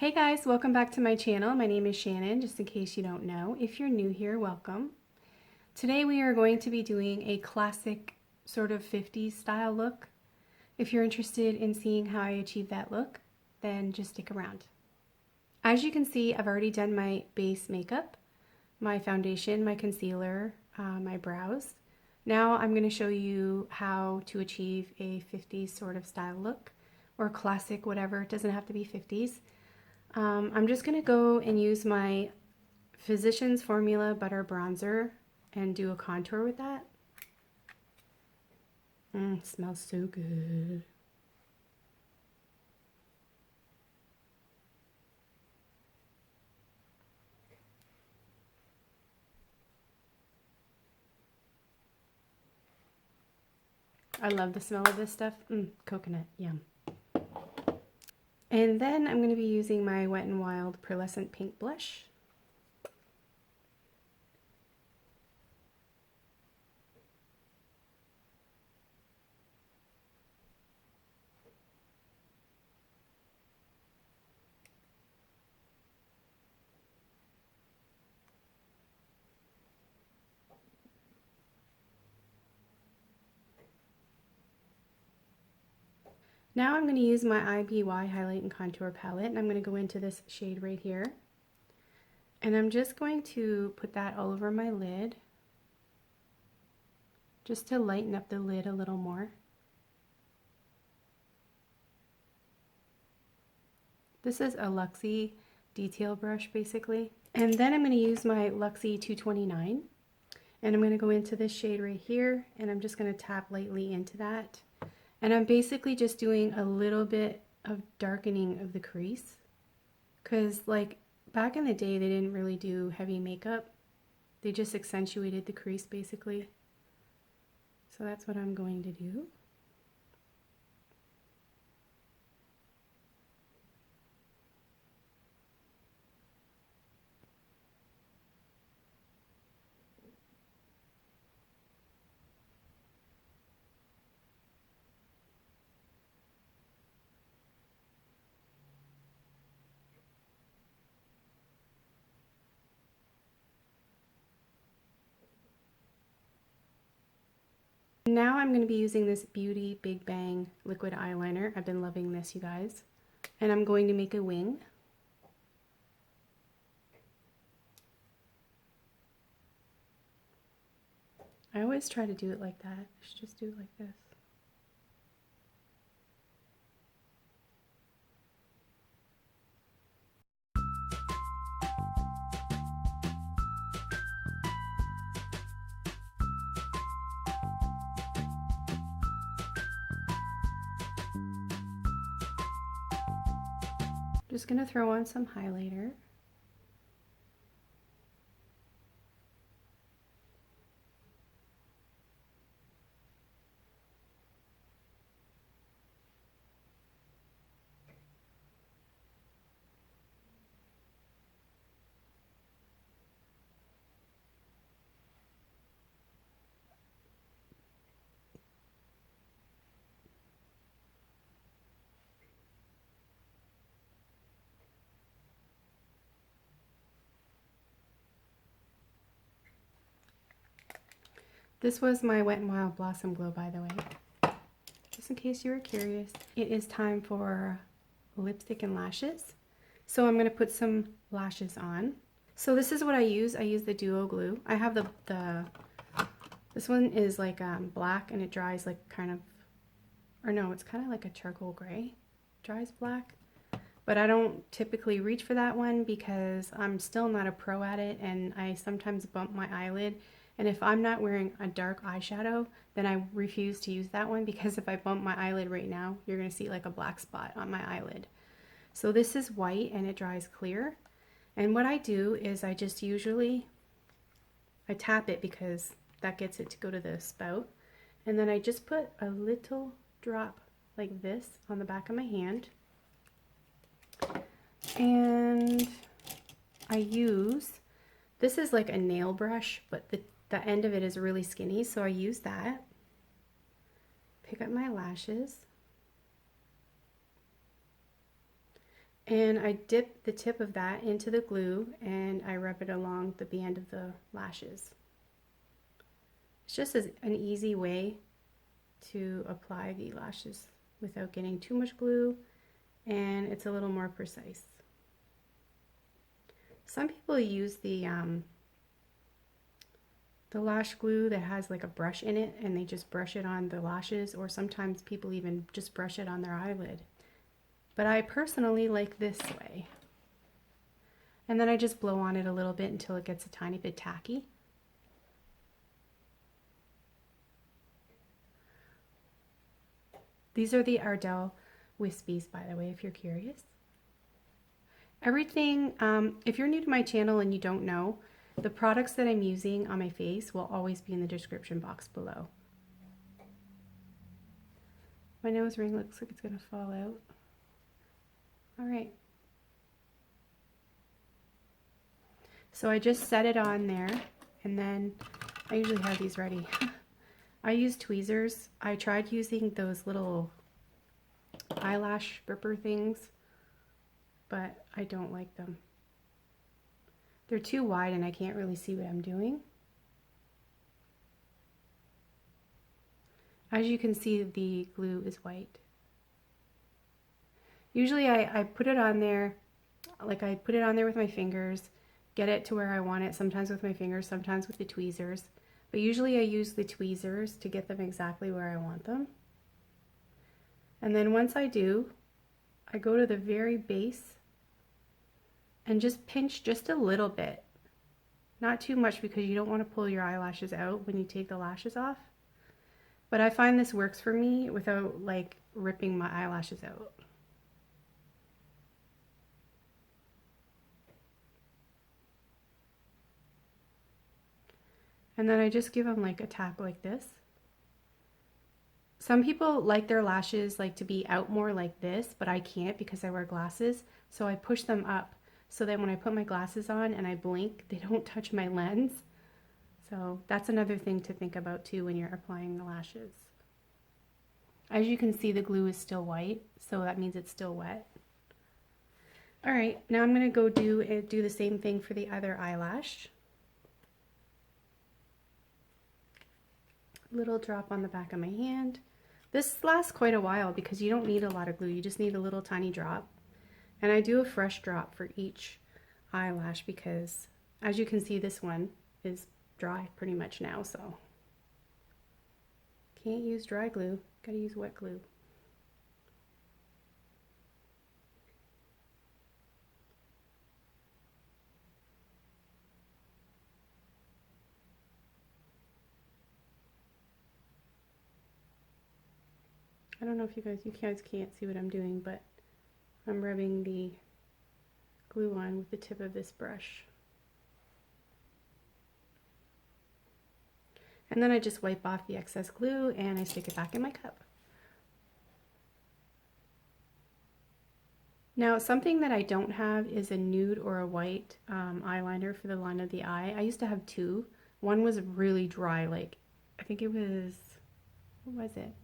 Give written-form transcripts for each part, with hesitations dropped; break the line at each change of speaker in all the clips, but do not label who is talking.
Hey guys, welcome back to my channel. My name is Shannon, just in case you don't know. If you're new here, welcome. Today we are going to be doing a classic sort of 50s style look. If you're interested in seeing how I achieve that look, then just stick around. As you can see, I've already done my base makeup, my foundation, my concealer, my brows. Now I'm going to show you how to achieve a 50s sort of style look, or classic, whatever. It doesn't have to be 50s. I'm just going to go and use my Physicians Formula Butter Bronzer and do a contour with that. It smells so good. I love the smell of this stuff. Coconut, yum. And then I'm going to be using my Wet n Wild Pearlescent Pink Blush. Now I'm going to use my IBY Highlight and Contour Palette, and I'm going to go into this shade right here. And I'm just going to put that all over my lid, just to lighten up the lid a little more. This is a Luxie detail brush, basically. And then I'm going to use my Luxie 229, and I'm going to go into this shade right here, and I'm just going to tap lightly into that. And I'm basically just doing a little bit of darkening of the crease, because like back in the day they didn't really do heavy makeup. They just accentuated the crease basically. So that's what I'm going to do. Now I'm going to be using this Beauty Big Bang liquid eyeliner. I've been loving this, you guys. And I'm going to make a wing. I always try to do it like that. I should just do it like this. Just going to throw on some highlighter. This was my Wet n Wild Blossom Glow, by the way. Just in case you were curious. It is time for lipstick and lashes. So I'm going to put some lashes on. So this is what I use. I use the Duo Glue. I have this one is like black, and it dries like kind of, or no, it's kind of like a charcoal gray. Dries black. But I don't typically reach for that one because I'm still not a pro at it, and I sometimes bump my eyelid. And if I'm not wearing a dark eyeshadow, then I refuse to use that one, because if I bump my eyelid right now, you're going to see like a black spot on my eyelid. So this is white and it dries clear. And what I do is I just usually, I tap it because that gets it to go to the spout. And then I just put a little drop like this on the back of my hand. And I use, this is like a nail brush, but the end of it is really skinny, so I use that. Pick up my lashes. And I dip the tip of that into the glue and I rub it along the band of the lashes. It's just an easy way to apply the lashes without getting too much glue, and it's a little more precise. Some people use the lash glue that has like a brush in it and they just brush it on the lashes, or sometimes people even just brush it on their eyelid. But I personally like this way. And then I just blow on it a little bit until it gets a tiny bit tacky. These are the Ardele Wispies, by the way, if you're curious. Everything, if you're new to my channel and you don't know, the products that I'm using on my face will always be in the description box below. My nose ring looks like it's going to fall out. All right. So I just set it on there, and then I usually have these ready. I use tweezers. I tried using those little eyelash ripper things, but I don't like them. They're too wide and I can't really see what I'm doing. As you can see, the glue is white. Usually I put it on there, like I put it on there with my fingers, get it to where I want it, sometimes with my fingers, sometimes with the tweezers. But usually I use the tweezers to get them exactly where I want them. And then once I do, I go to the very base and just pinch just a little bit. Not too much because you don't want to pull your eyelashes out when you take the lashes off. But I find this works for me without like ripping my eyelashes out. And then I just give them like a tap like this. Some people like their lashes like to be out more like this, but I can't because I wear glasses. So I push them up so that when I put my glasses on and I blink, they don't touch my lens. So that's another thing to think about too when you're applying the lashes. As you can see, the glue is still white, so that means it's still wet. All right, now I'm gonna go do the same thing for the other eyelash. Little drop on the back of my hand. This lasts quite a while because you don't need a lot of glue, you just need a little tiny drop. And I do a fresh drop for each eyelash because, as you can see, this one is dry pretty much now, so can't use dry glue, gotta use wet glue. I don't know if you guys can't see what I'm doing, but I'm rubbing the glue on with the tip of this brush. And then I just wipe off the excess glue and I stick it back in my cup. Now, something that I don't have is a nude or a white eyeliner for the line of the eye. I used to have two. One was really dry, like, I think it was, what was it?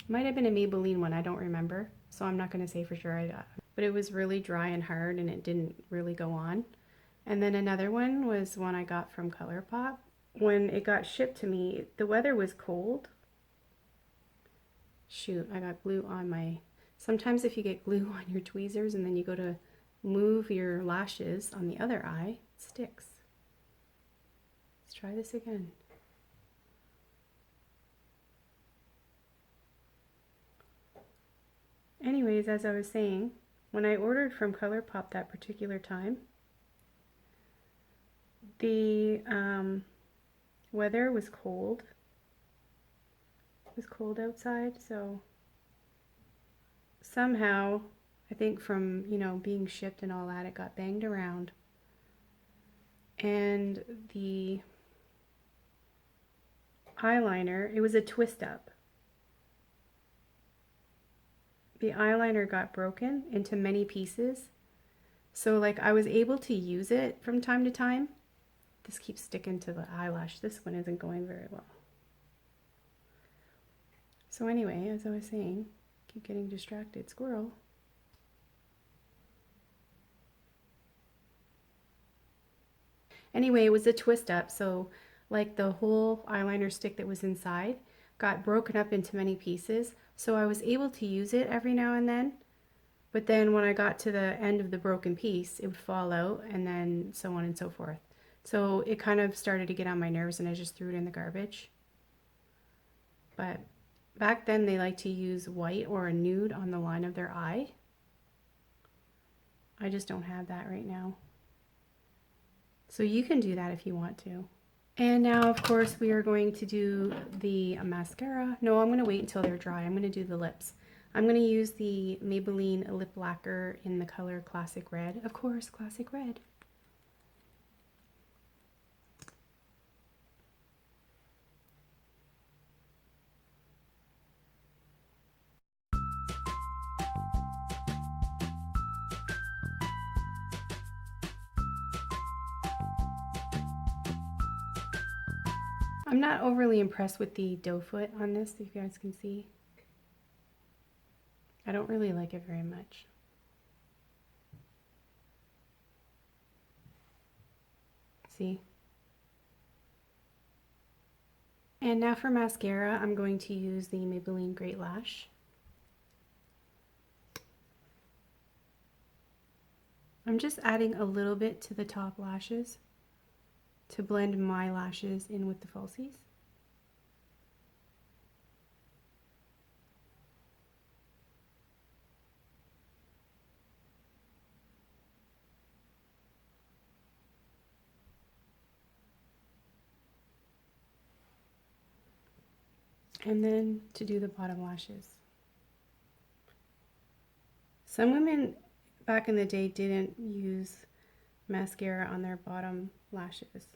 Might have been a Maybelline one, I don't remember. So I'm not going to say for sure, but it was really dry and hard and it didn't really go on. And then another one was one I got from ColourPop. When it got shipped to me, the weather was cold. Shoot, I got glue on my... Sometimes if you get glue on your tweezers and then you go to move your lashes on the other eye, it sticks. Let's try this again. Anyways, as I was saying, when I ordered from ColourPop that particular time, the weather was cold. It was cold outside, so somehow, I think from, you know, being shipped and all that, it got banged around. And the eyeliner, it was a twist up. The eyeliner got broken into many pieces. So like I was able to use it from time to time. This keeps sticking to the eyelash. This one isn't going very well. So anyway, as I was saying, keep getting distracted, squirrel. Anyway, it was a twist up, so like the whole eyeliner stick that was inside got broken up into many pieces, so I was able to use it every now and then, but then when I got to the end of the broken piece, it would fall out, and then so on and so forth. So it kind of started to get on my nerves, and I just threw it in the garbage. But back then they like to use white or a nude on the line of their eye. I just don't have that right now. So you can do that if you want to. And now, of course, we are going to do the mascara. No, I'm going to wait until they're dry. I'm going to do the lips. I'm going to use the Maybelline Lip Lacquer in the color Classic Red. Of course, Classic Red. I'm not overly impressed with the doe foot on this, if you guys can see. I don't really like it very much. See? And now for mascara, I'm going to use the Maybelline Great Lash. I'm just adding a little bit to the top lashes to blend my lashes in with the falsies. And then to do the bottom lashes. Some women back in the day didn't use mascara on their bottom lashes.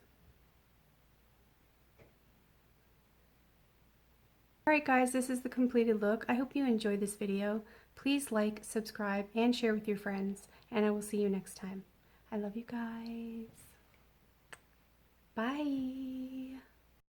Alright guys, this is the completed look. I hope you enjoyed this video. Please like, subscribe, and share with your friends, and I will see you next time. I love you guys. Bye!